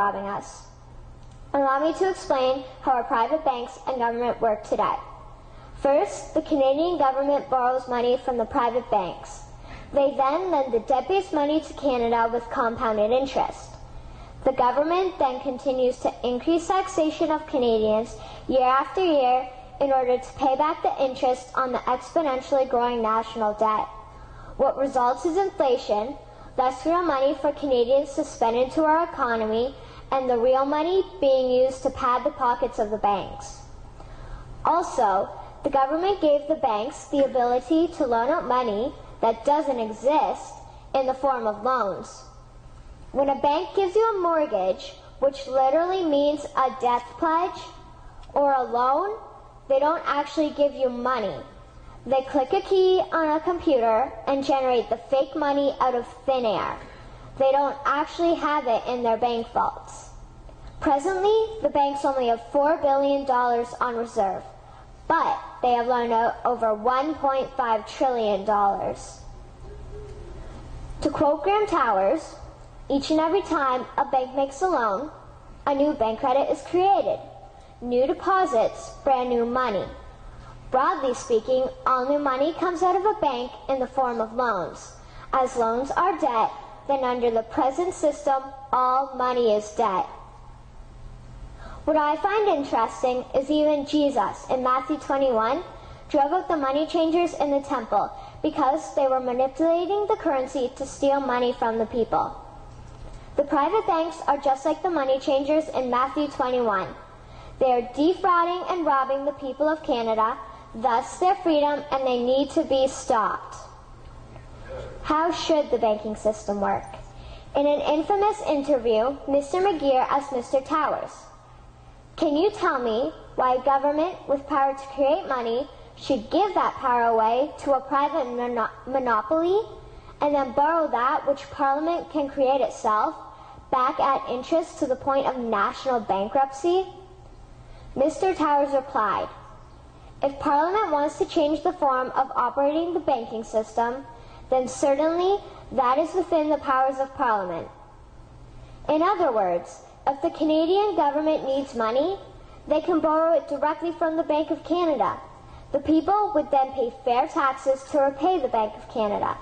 robbing us. Allow me to explain how our private banks and government work today. First, the Canadian government borrows money from the private banks. They then lend the debt-based money to Canada with compounded interest. The government then continues to increase taxation of Canadians year after year in order to pay back the interest on the exponentially growing national debt. What results is inflation, less real money for Canadians to spend into our economy, and the real money being used to pad the pockets of the banks. Also, the government gave the banks the ability to loan out money that doesn't exist in the form of loans. When a bank gives you a mortgage, which literally means a death pledge, or a loan, they don't actually give you money. They click a key on a computer and generate the fake money out of thin air. They don't actually have it in their bank vaults. Presently, the banks only have $4 billion on reserve, but they have loaned out over $1.5 trillion. To quote Graham Towers, each and every time a bank makes a loan, a new bank credit is created. New deposits, brand new money. Broadly speaking, all new money comes out of a bank in the form of loans. As loans are debt, then under the present system, all money is debt. What I find interesting is even Jesus, in Matthew 21, drove out the money changers in the temple because they were manipulating the currency to steal money from the people. The private banks are just like the money changers in Matthew 21. They are defrauding and robbing the people of Canada, thus their freedom, and they need to be stopped. How should the banking system work? In an infamous interview, Mr. McGeer asked Mr. Towers, "Can you tell me why a government with power to create money should give that power away to a private monopoly and then borrow that which Parliament can create itself back at interest to the point of national bankruptcy?" Mr. Towers replied, "If Parliament wants to change the form of operating the banking system, then certainly that is within the powers of Parliament. In other words, if the Canadian government needs money, they can borrow it directly from the Bank of Canada. The people would then pay fair taxes to repay the Bank of Canada.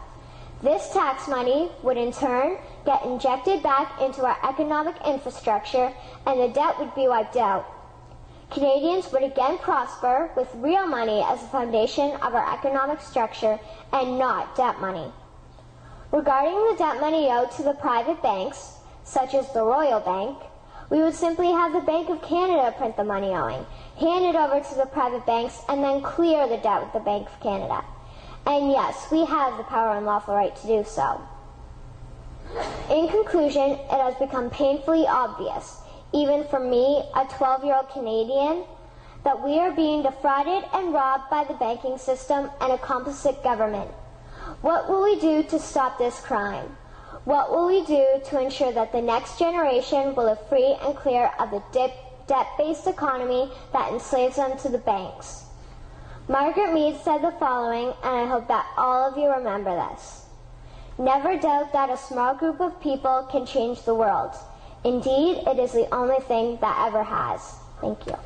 This tax money would in turn get injected back into our economic infrastructure and the debt would be wiped out. Canadians would again prosper with real money as the foundation of our economic structure and not debt money. Regarding the debt money owed to the private banks, such as the Royal Bank, we would simply have the Bank of Canada print the money owing, hand it over to the private banks, and then clear the debt with the Bank of Canada. And yes, we have the power and lawful right to do so. In conclusion, it has become painfully obvious, even for me, a 12-year-old Canadian, that we are being defrauded and robbed by the banking system and a complicit government. What will we do to stop this crime? What will we do to ensure that the next generation will live free and clear of the debt-based economy that enslaves them to the banks? Margaret Mead said the following, and I hope that all of you remember this. "Never doubt that a small group of people can change the world. Indeed, it is the only thing that ever has." Thank you.